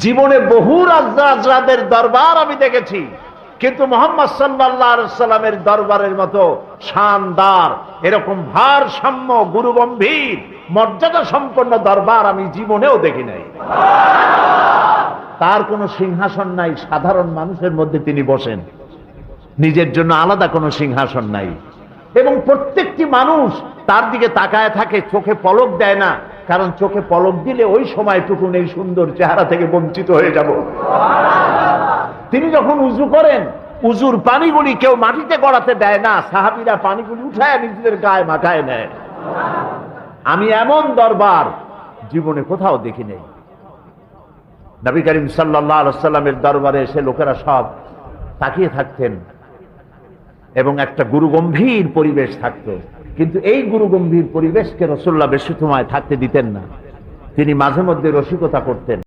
জীবনে বহু রাজরাজদের দরবার আমি দেখেছি, কিন্তু মুহাম্মদ সাল্লাল্লাহু আলাইহি সাল্লামের দরবারের মতো শানদার, এরকম ভারসাম্য, গুরুগম্ভীর, মর্যাদা সম্পন্ন দরবার আমি জীবনেও দেখি নাই। তার কোনো সিংহাসন নাই, সাধারণ মানুষের মধ্যে তিনি বসেন, নিজের জন্য আলাদা কোনো সিংহাসন নাই। এবং প্রত্যেকটি মানুষ তার দিকে তাকায় থাকে, চোখে পলক দেয় না, কারণ চোখে পলক দিলে ওই সময়টুকুন এই সুন্দর চেহারা থেকে বঞ্চিত হয়ে যাব। তিনি যখন উযু করেন, উযুর পানিগুলি কেউ মাটিতে গড়াতে দেয় না, সাহাবীরা পানিগুলি উঠায় নিজেদের গায়ে মাখায় নেয়। আমি এমন দরবার জীবনে কোথাও দেখি নাই। নবী করিম সাল্লাল্লাহু আলাইহি ওয়াসাল্লামের দরবারে এসে লোকেরা সব তাকিয়ে থাকতেন এবং একটা গুরুগম্ভীর পরিবেশ থাকত। কিন্তু এই গুরুগম্ভীর পরিবেশকে রাসূলুল্লাহ বেশি সময় থাকতে দিতেন না। তিনি মাঝে মধ্যে রসিকতা করতেন।